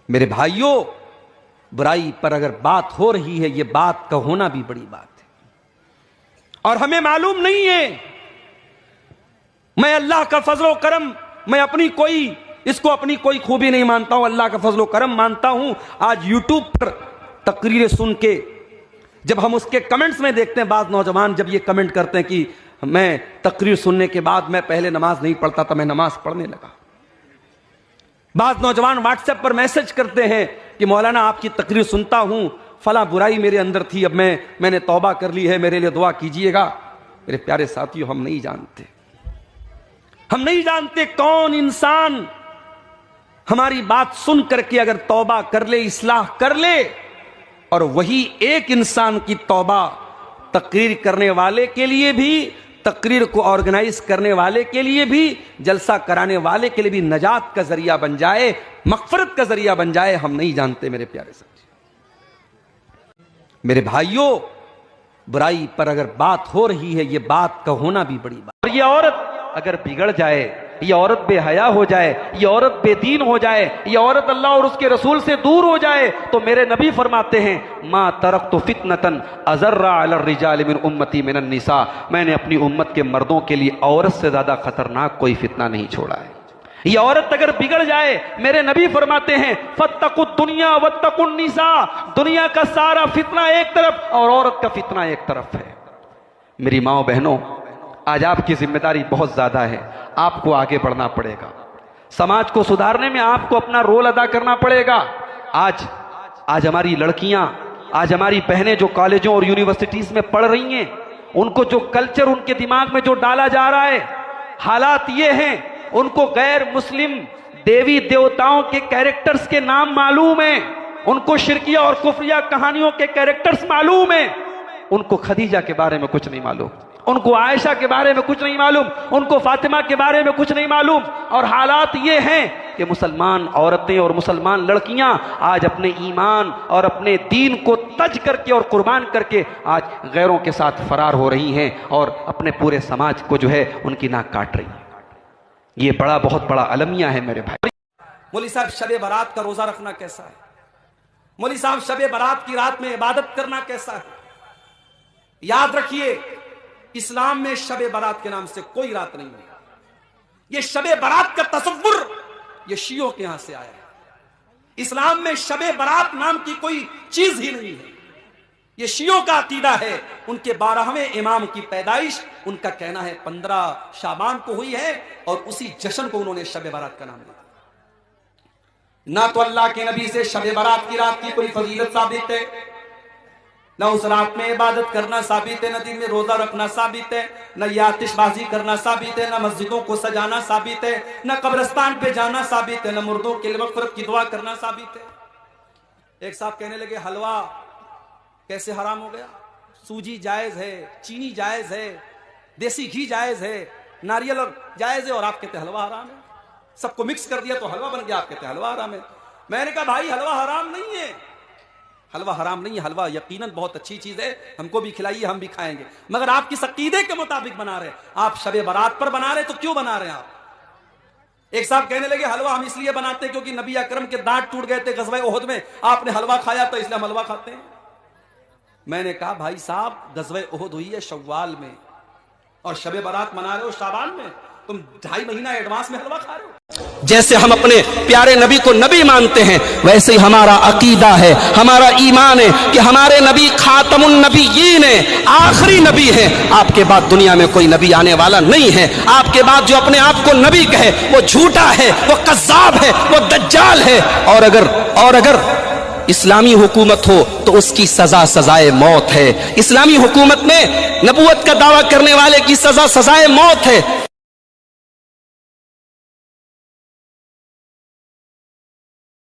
میرے بھائیوں، برائی پر اگر بات ہو رہی ہے، یہ بات کا ہونا بھی بڑی بات ہے، اور ہمیں معلوم نہیں ہے، میں اللہ کا فضل و کرم، میں اپنی کوئی خوبی نہیں مانتا ہوں، اللہ کا فضل و کرم مانتا ہوں۔ آج یوٹیوب پر تقریر سن کے جب ہم اس کے کمنٹس میں دیکھتے ہیں، بعض نوجوان جب یہ کمنٹ کرتے ہیں کہ میں تقریر سننے کے بعد میں پہلے نماز نہیں پڑھتا تھا، میں نماز پڑھنے لگا۔ بعض نوجوان واٹس ایپ پر میسج کرتے ہیں کہ مولانا آپ کی تقریر سنتا ہوں، فلاں برائی میرے اندر تھی، اب میں نے توبہ کر لی ہے، میرے لیے دعا کیجئے گا۔ میرے پیارے ساتھیوں، ہم نہیں جانتے کون انسان ہماری بات سن کر کے اگر توبہ کر لے، اصلاح کر لے، اور وہی ایک انسان کی توبہ تقریر کرنے والے کے لیے بھی، تقریر کو آرگنائز کرنے والے کے لیے بھی، جلسہ کرانے والے کے لیے بھی نجات کا ذریعہ بن جائے، مغفرت کا ذریعہ بن جائے، ہم نہیں جانتے میرے پیارے ساتھی۔ میرے بھائیوں، برائی پر اگر بات ہو رہی ہے، یہ بات کا ہونا بھی بڑی بات۔ اور یہ عورت اگر بگڑ جائے، یہ عورت بے حیا ہو جائے، یہ عورت بے دین ہو جائے، یہ عورت اللہ اور اس کے رسول سے دور ہو جائے، تو میرے نبی فرماتے ہیں ما ترکت فتنةً اضر علی الرجال من امتی من النساء، میں نے اپنی امت کے مردوں کے لیے عورت سے زیادہ خطرناک کوئی فتنہ نہیں چھوڑا ہے۔ یہ عورت اگر بگڑ جائے، میرے نبی فرماتے ہیں فاتقوا الدنیا واتقوا النساء، دنیا کا سارا فتنہ ایک طرف اور عورت کا فتنہ ایک طرف ہے۔ میری ماں بہنوں، آج آپ کی ذمہ داری بہت زیادہ ہے، آپ کو آگے بڑھنا پڑے گا، سماج کو سدھارنے میں آپ کو اپنا رول ادا کرنا پڑے گا۔ آج ہماری لڑکیاں، آج ہماری بہنیں جو کالجوں اور یونیورسٹیز میں پڑھ رہی ہیں، ان کو جو کلچر ان کے دماغ میں جو ڈالا جا رہا ہے، حالات یہ ہیں، ان کو غیر مسلم دیوی دیوتاؤں کے کیریکٹرز کے نام معلوم ہیں، ان کو شرکیہ اور کفریہ کہانیوں کے کیریکٹرز معلوم ہیں، ان کو خدیجہ کے بارے میں کچھ نہیں معلوم، ان کو عائشہ کے بارے میں کچھ نہیں معلوم، ان کو فاطمہ کے بارے میں کچھ نہیں معلوم۔ اور حالات یہ ہیں کہ مسلمان عورتیں اور مسلمان لڑکیاں آج اپنے ایمان اور اپنے دین کو تج کر کے اور قربان کر کے آج غیروں کے ساتھ فرار ہو رہی ہیں اور اپنے پورے سماج کو جو ہے ان کی ناک کاٹ رہی ہیں۔ یہ بہت بڑا المیہ ہے میرے بھائی۔ مولوی صاحب، شب برات کا روزہ رکھنا کیسا ہے؟ مولوی صاحب، شب برات کی رات میں عبادت کرنا کیسا ہے؟ یاد رکھیے، اسلام میں شب برات کے نام سے کوئی رات نہیں ہے۔ یہ شب برات کا تصور یہ شیعوں کے یہاں سے آیا ہے۔ اسلام میں شب برات نام کی کوئی چیز ہی نہیں ہے، یہ شیعوں کا عقیدہ ہے۔ ان کے 12ویں امام کی پیدائش ان کا کہنا ہے 15 شعبان کو ہوئی ہے، اور اسی جشن کو انہوں نے شب برات کا نام دیا۔ نہ تو اللہ کے نبی سے شب برات کی رات کی کوئی فضیلت ثابت ہے، نہ اس رات میں عبادت کرنا ثابت ہے، نہ دن میں روزہ رکھنا ثابت ہے، نہ یہ آتش بازی کرنا ثابت ہے، نہ مسجدوں کو سجانا ثابت ہے، نہ قبرستان پہ جانا ثابت ہے، نہ مردوں کے لیے مغفرت کی دعا کرنا ثابت ہے۔ ایک صاحب کہنے لگے حلوہ کیسے حرام ہو گیا؟ سوجی جائز ہے، چینی جائز ہے، دیسی گھی جائز ہے، ناریل اور جائز ہے، اور آپ کہتے ہیں حلوہ حرام ہے۔ سب کو مکس کر دیا تو حلوہ بن گیا، آپ کہتے ہیں حلوہ حرام ہے۔ میں نے کہا بھائی، حلوہ حرام نہیں ہے، حلوہ حرام نہیں ہے، حلوہ یقیناً بہت اچھی چیز ہے، ہم کو بھی کھلائیے، ہم بھی کھائیں گے، مگر آپ کس عقیدے کے مطابق بنا رہے ہیں؟ آپ شب برات پر بنا رہے ہیں تو کیوں بنا رہے ہیں آپ؟ ایک صاحب کہنے لگے حلوہ ہم اس لیے بناتے ہیں کیونکہ نبی اکرم کے دانت ٹوٹ گئے تھے غزوہ احد میں، آپ نے حلوہ کھایا تو اس لیے ہم حلوہ کھاتے ہیں۔ میں نے کہا بھائی صاحب، غزوہ احد ہوئی ہے شوال میں اور شب برات منا رہے ہو شعبان میں، تم 2.5 مہینہ ایڈوانس میں حلوہ کھا رہے ہو۔ جیسے ہم اپنے پیارے نبی کو نبی مانتے ہیں، ویسے ہی ہمارا عقیدہ ہے، ہمارا ایمان ہے کہ ہمارے نبی خاتم النبیین ہیں، آخری نبی ہیں۔ آپ کے بعد دنیا میں کوئی نبی آنے والا نہیں ہے۔ آپ کے بعد جو اپنے آپ کو نبی کہے وہ جھوٹا ہے، وہ کذاب ہے، وہ دجال ہے۔ اور اگر اسلامی حکومت ہو تو اس کی سزا سزائے موت ہے۔ اسلامی حکومت میں نبوت کا دعویٰ کرنے والے کی سزا سزائے موت ہے۔